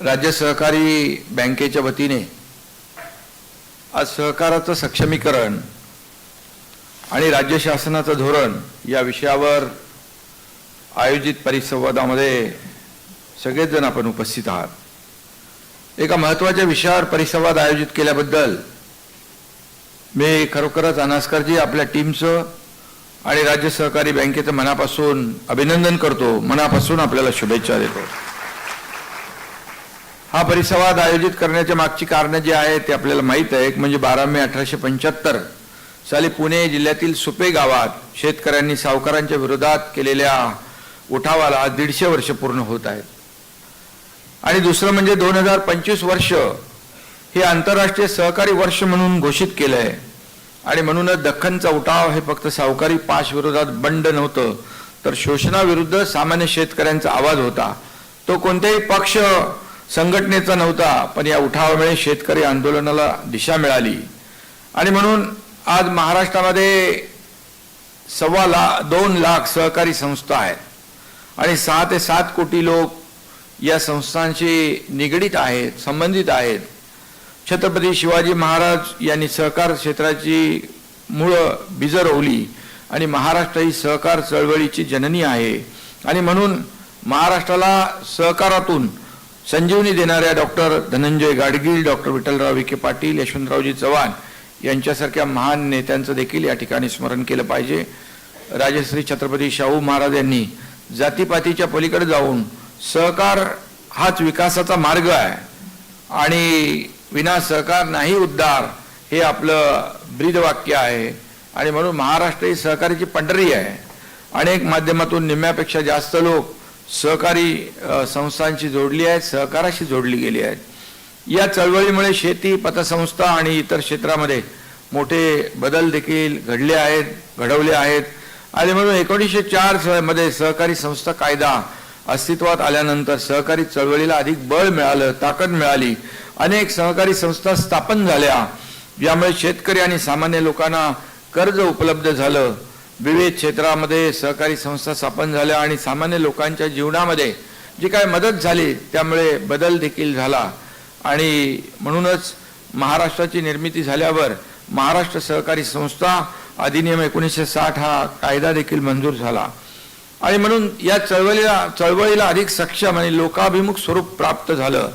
राज्य सहकारी बँकेच्या वतीने आज सहकाराचं सक्षमीकरण आणि राज्य शासनाचं धोरण या विषयावर आयोजित परिसंवादामध्ये सगळेच जण आपण उपस्थित आहात। एका महत्त्वाच्या विषयावर परिसंवाद आयोजित केल्याबद्दल मी खरोखरच अनास्करजी आपल्या टीमचं आणि राज्य सहकारी बँकेचं मनापासून अभिनंदन करतो, मनापासून आपल्याला शुभेच्छा देतो। हा परिसंवाद आयोजित करण्याच्या मागची कारणे जी आहेत ते आपल्याला माहीत आहे। एक म्हणजे 12 मे 1875 साली पुणे जिल्ह्यातील सुपे गावात शेतकऱ्यांनी सावकारांच्या विरोधात केलेल्या उठावाला 150 वर्ष पूर्ण होत आहेत। आणि दुसरं म्हणजे 2025 वर्ष हे आंतरराष्ट्रीय सहकारी वर्ष म्हणून घोषित केलं आहे। आणि म्हणूनच दख्खनचा उठाव हे फक्त सावकारी पाश विरोधात बंड नव्हतं, तर शोषणाविरुद्ध सामान्य शेतकऱ्यांचा आवाज होता। तो कोणत्याही पक्ष संघटनेचा नव्हता, पण या उठावामुळे शेतकरी आंदोलनाला दिशा मिळाली। आणि म्हणून आज महाराष्ट्रामध्ये 2 लाख सहकारी संस्था आहेत आणि 6 ते 7 कोटी लोक या संस्थांशी निगडीत आहेत, संबंधित आहेत। छत्रपती शिवाजी महाराज यांनी सहकार क्षेत्राची मूळ बीज रोवली आणि महाराष्ट्र ही सहकार चळवळीची जननी आहे। आणि म्हणून महाराष्ट्राला सहकारातून संजीवनी देणाऱ्या डॉक्टर धनंजय गाडगीळ, डॉक्टर विठ्ठलराव विखे पाटील, यशवंतरावजी चव्हाण यांच्यासारख्या महान नेत्यांचं देखील या ठिकाणी स्मरण केलं पाहिजे। राजश्री छत्रपती शाहू महाराज यांनी जातीपातीच्या पलीकडे जाऊन सहकार हाच विकासाचा मार्ग आहे आणि विना सहकार नाही उद्धार हे आपलं ब्रीदवाक्य आहे। आणि म्हणून महाराष्ट्र ही सहकारीची पंढरी आहे। अनेक माध्यमातून निम्म्यापेक्षा जास्त लोक सहकारी संस्थांशी जोडली आहेत, सहकाराशी जोडली गेली आहेत। या चळवळीमुळे शेती, पतसंस्था आणि इतर क्षेत्रामध्ये मोठे बदल देखील घडवले आहेत। आणि म्हणून 1904 मध्ये सहकारी संस्था कायदा अस्तित्वात आल्यानंतर सहकारी चळवळीला अधिक बळ मिळालं, ताकद मिळाली। अनेक सहकारी संस्था स्थापन झाल्या, यामुळे शेतकरी आणि सामान्य लोकांना कर्ज उपलब्ध झालं। विविध क्षेत्रामध्ये सहकारी संस्था स्थापन झाल्या आणि सामान्य लोकांच्या जीवनामध्ये जी काही मदत झाली त्यामुळे बदल देखील झाला। आणि म्हणूनच महाराष्ट्राची निर्मिती झाल्यावर महाराष्ट्र सहकारी संस्था अधिनियम 1960 हा कायदा देखील मंजूर झाला। आणि म्हणून या चळवळीला अधिक सक्षम आणि लोकाभिमुख स्वरूप प्राप्त झालं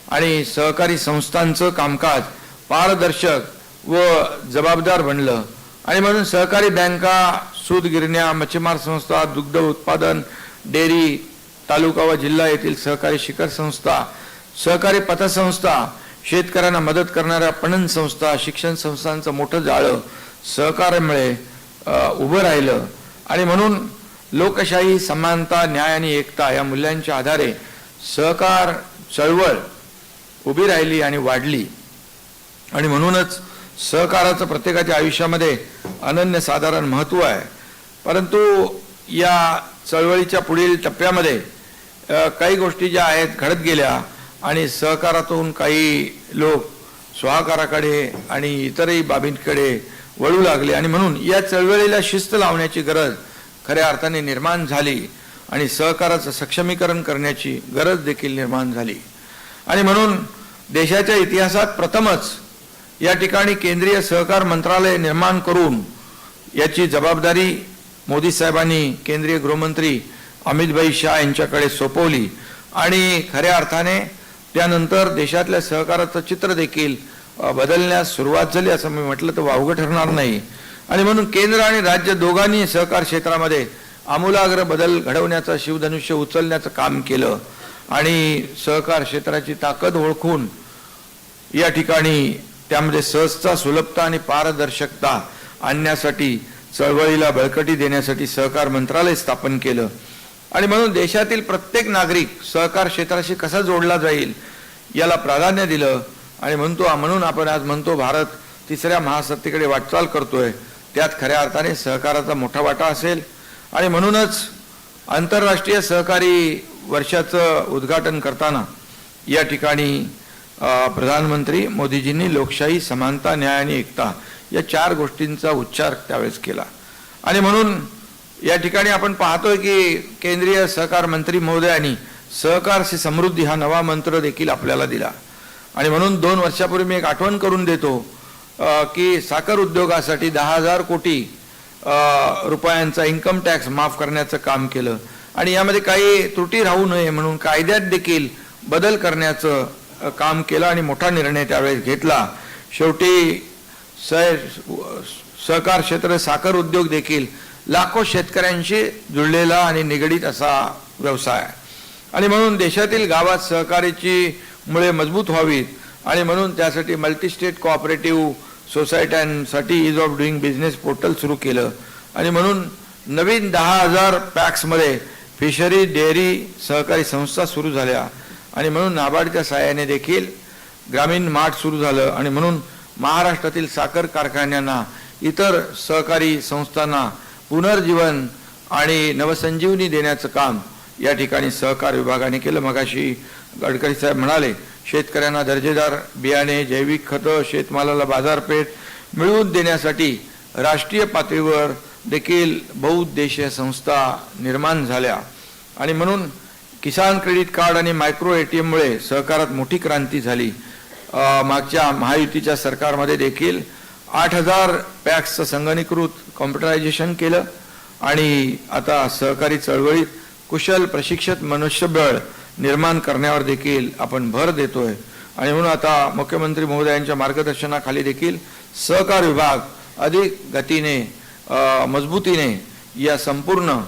आणि सहकारी संस्थांचं कामकाज पारदर्शक व जबाबदार बनलं। आणि म्हणून सहकारी बँका, सूत गिरण्या, मच्छीमार संस्था, दुग्ध उत्पादन, डेअरी, तालुका व जिल्हा येथील सहकारी शिखर संस्था, सहकारी पतसंस्था, शेतकऱ्यांना मदत करणाऱ्या पणन संस्था, शिक्षण संस्थांचं मोठं जाळं सहकारामुळे उभं राहिलं। आणि म्हणून लोकशाही, समानता, न्याय आणि एकता या मूल्यांच्या आधारे सहकार चळवळ उभी राहिली आणि वाढली। आणि म्हणूनच सहकाराचं प्रत्येकाच्या आयुष्यामध्ये अनन्यसाधारण महत्त्व आहे। परंतु या चळवळीच्या पुढील टप्प्यामध्ये काही गोष्टी ज्या आहेत घडत गेल्या आणि सहकारातून काही लोक स्वाहाकाराकडे आणि इतरही बाबींकडे वळू लागले। आणि म्हणून या चळवळीला शिस्त लावण्याची गरज खऱ्या अर्थाने निर्माण झाली आणि सहकाराचं सक्षमीकरण करण्याची गरज देखील निर्माण झाली। आणि म्हणून देशाच्या इतिहासात प्रथमच या ठिकाणी केंद्रीय सहकार मंत्रालय निर्माण करून याची जबाबदारी मोदी साहेबांनी केंद्रीय गृहमंत्री अमितभाई शाह यांच्याकडे सोपवली। आणि खऱ्या अर्थाने त्यानंतर देशातल्या सहकाराचं चित्र देखील बदलण्यास सुरुवात झाली, असं मी म्हटलं तर वावगं ठरणार नाही। आणि म्हणून केंद्र आणि राज्य दोघांनी सहकार क्षेत्रामध्ये आमूलाग्र बदल घडवण्याचं शिवधनुष्य उचलण्याचं काम केलं आणि सहकार क्षेत्राची ताकद ओळखून या ठिकाणी त्यामध्ये सहजता, सुलभता आणि पारदर्शकता आणण्यासाठी चळवळीला बळकटी देण्यासाठी सहकार मंत्रालय स्थापन केलं। आणि म्हणून देशातील प्रत्येक नागरिक सहकार क्षेत्राशी कसा जोडला जाईल याला प्राधान्य दिलं। आणि म्हणून आपण आज म्हणतो भारत 3ऱ्या महासत्तेकडे वाटचाल करतोय, त्यात खऱ्या अर्थाने सहकाराचा मोठा वाटा असेल। आणि म्हणूनच आंतरराष्ट्रीय सहकारी वर्षाचं उद्घाटन करताना या ठिकाणी प्रधानमंत्री मोदीजींनी लोकशाही, समानता, न्याय आणि एकता या 4 गोष्टींचा उच्चार त्यावेळेस केला। आणि म्हणून या ठिकाणी आपण पाहतोय की केंद्रीय सहकार मंत्री महोदयांनी सहकार से समृद्धी हा नवा मंत्र देखील आपल्याला दिला. आणि म्हणून 2 वर्षापूर्वी मी एक आठवण करून देतो की साखर उद्योगासाठी 10,000 कोटी रुपयांचा इन्कम टॅक्स माफ करण्याचं काम केलं आणि यामध्ये काही त्रुटी राहू नये म्हणून कायद्यात देखील बदल करण्याचं काम केलं आणि मोठा निर्णय त्यावेळेस घेतला. शेवटी सहकार क्षेत्र साखर उद्योग देखील लाखो शेतकऱ्यांशी जुळलेला आणि निगडीत असा व्यवसाय आहे आणि म्हणून देशातील गावात सहकारीची मुळे मजबूत व्हावीत आणि म्हणून त्यासाठी मल्टी स्टेट कोऑपरेटिव्ह सोसायट्यांसाठी ease of doing business portal सुरू केलं आणि म्हणून नवीन 10,000 पॅक्समध्ये फिशरी डेअरी सहकारी संस्था सुरू झाल्या आणि म्हणून नाबार्डच्या सहाय्याने देखील ग्रामीण मार्ट सुरू झालं आणि म्हणून महाराष्ट्रातील साखर कारखान्यांना इतर सहकारी संस्थांना पुनर्जीवन आणि नवसंजीवनी देण्याचं काम या ठिकाणी सहकार विभागाने केलं. मगाशी गडकरी साहेब म्हणाले शेतकऱ्यांना दर्जेदार बियाणे, जैविक खतं, शेतमालाला बाजारपेठ मिळवून देण्यासाठी राष्ट्रीय पातळीवर देखील बहुउद्देशीय संस्था निर्माण झाल्या आणि म्हणून किसान क्रेडिट कार्ड आणि मायक्रो ATMमुळे सहकारात मोठी क्रांती झाली. मागच्या महायुतीच्या सरकारमध्ये देखील 8,000 पॅक्सचं संगणकीकृत कॉम्प्युटरायझेशन केलं आणि आता सहकारी चळवळीत कुशल प्रशिक्षित मनुष्यबळ निर्माण करण्यावर देखील आपण भर देतोय आणि म्हणून आता मुख्यमंत्री महोदयांच्या मार्गदर्शनाखाली देखील सहकार विभाग अधिक गतीने मजबूतीने या संपूर्ण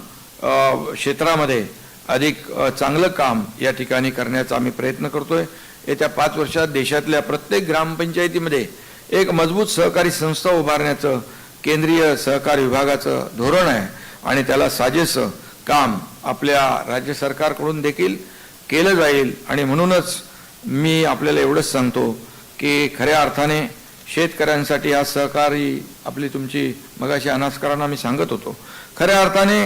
क्षेत्रामध्ये अधिक चांगलं काम या ठिकाणी करण्याचा आम्ही प्रयत्न करतोय. येत्या 5 वर्षात देशातल्या प्रत्येक ग्रामपंचायतीमध्ये एक मजबूत सहकारी संस्था उभारण्याचं केंद्रीय सहकार विभागाचं धोरण आहे आणि त्याला साजेसं काम आपल्या राज्य सरकारकडून देखील केलं जाईल आणि म्हणूनच मी आपल्याला एवढंच सांगतो की खऱ्या अर्थाने शेतकऱ्यांसाठी हा सहकारी आपली तुमची मगाशी अनासकरांना मी सांगत होतो, खऱ्या अर्थाने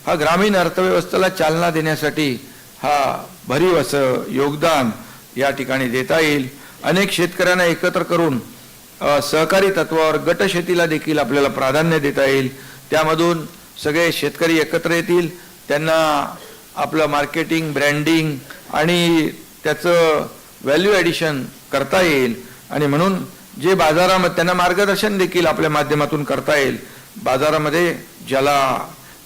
हा ग्रामीण अर्थव्यवस्थेला चालना देण्यासाठी हा भरीव असं योगदान या ठिकाणी देता येईल. अनेक शेतकऱ्यांना एकत्र करून सहकारी तत्वावर गट शेतीला देखील आपल्याला प्राधान्य देता येईल. त्यामधून सगळे शेतकरी एकत्र येतील, त्यांना आपलं मार्केटिंग, ब्रँडिंग आणि त्याचं व्हॅल्यू ॲडिशन करता येईल आणि म्हणून जे बाजारामध्ये त्यांना मार्गदर्शन देखील आपल्या माध्यमातून करता येईल. बाजारामध्ये ज्याला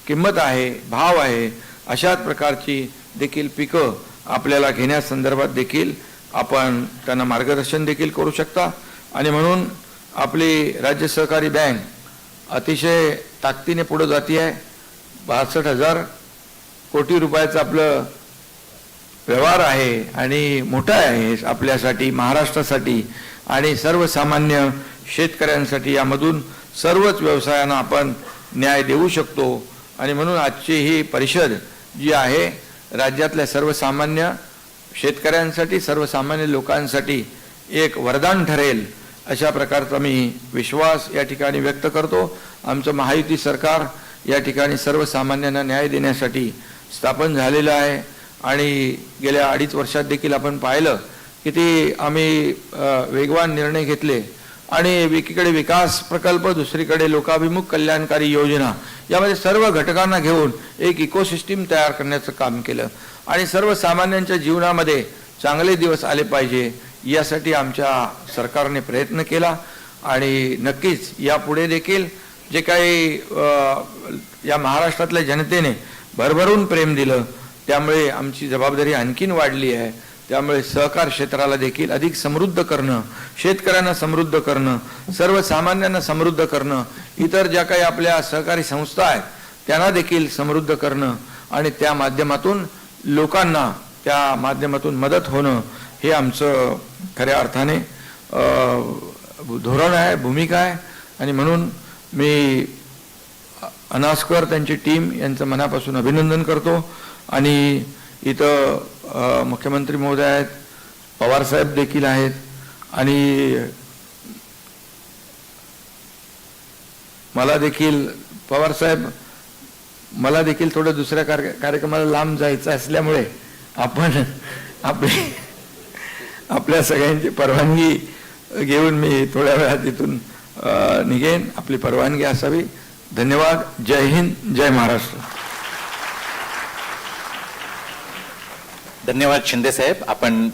किंमत आहे, भाव आहे, अशाच प्रकारची देखील पिकं आपल्याला घेण्यासंदर्भात देखील आपण त्यांना मार्गदर्शन देखील करू शकता आणि म्हणून आपली राज्य सहकारी बँक अतिशय ताकदीने पुढे जाती आहे. 62,000 कोटी रुपयाचं आपलं व्यवहार आहे आणि मोठा आहे आपल्यासाठी, महाराष्ट्रासाठी आणि सर्वसामान्य शेतकऱ्यांसाठी. यामधून सर्वच व्यवसायांना आपण न्याय देऊ शकतो आणि म्हणून आजची ही परिषद जी आहे राज्यातल्या सर्वसामान्य शेतकऱ्यांसाठी, सर्वसामान्य लोकांसाठी एक वरदान ठरेल अशा प्रकारचा मी विश्वास या ठिकाणी व्यक्त करतो. आमचं महायुती सरकार या ठिकाणी सर्वसामान्यांना न्याय देण्यासाठी स्थापन झालेलं आहे आणि गेल्या 2.5 वर्षात देखील आपण पाहिलं किती आम्ही वेगवान निर्णय घेतले आणि एकीकडे विकास प्रकल्प, दुसरीकडे लोकाभिमुख कल्याणकारी योजना, यामध्ये सर्व घटकांना घेऊन एक इकोसिस्टीम तयार करण्याचं काम केलं आणि सर्वसामान्यांच्या जीवनामध्ये चांगले दिवस आले पाहिजे यासाठी आमच्या सरकारने प्रयत्न केला आणि नक्कीच यापुढे देखील जे काही या महाराष्ट्रातल्या जनतेने भरभरून प्रेम दिलं त्यामुळे आमची जबाबदारी आणखीन वाढली आहे. त्यामुळे सहकार क्षेत्राला देखील अधिक समृद्ध करणं, शेतकऱ्यांना समृद्ध करणं, सर्वसामान्यांना समृद्ध करणं, इतर ज्या काही आपल्या सहकारी संस्था आहेत त्यांना देखील समृद्ध करणं आणि त्या माध्यमातून लोकांना त्या माध्यमातून मदत होणं हे आमचं खऱ्या अर्थाने धोरण आहे, भूमिका आहे. आणि म्हणून मी अनासकर त्यांची टीम यांचं मनापासून अभिनंदन करतो आणि इथं मुख्यमंत्री महोदय आहेत, पवारसाहेब देखील आहेत आणि मला देखील पवारसाहेब मला देखील थोडं दुसऱ्या कार्यक्रमाला लांब जायचं असल्यामुळे आपण आपल्या सगळ्यांची परवानगी घेऊन मी थोड्या वेळात इथून निघेन. आपली परवानगी असावी. धन्यवाद. जय हिंद, जय महाराष्ट्र. धन्यवाद शिंदे साहेब. आपण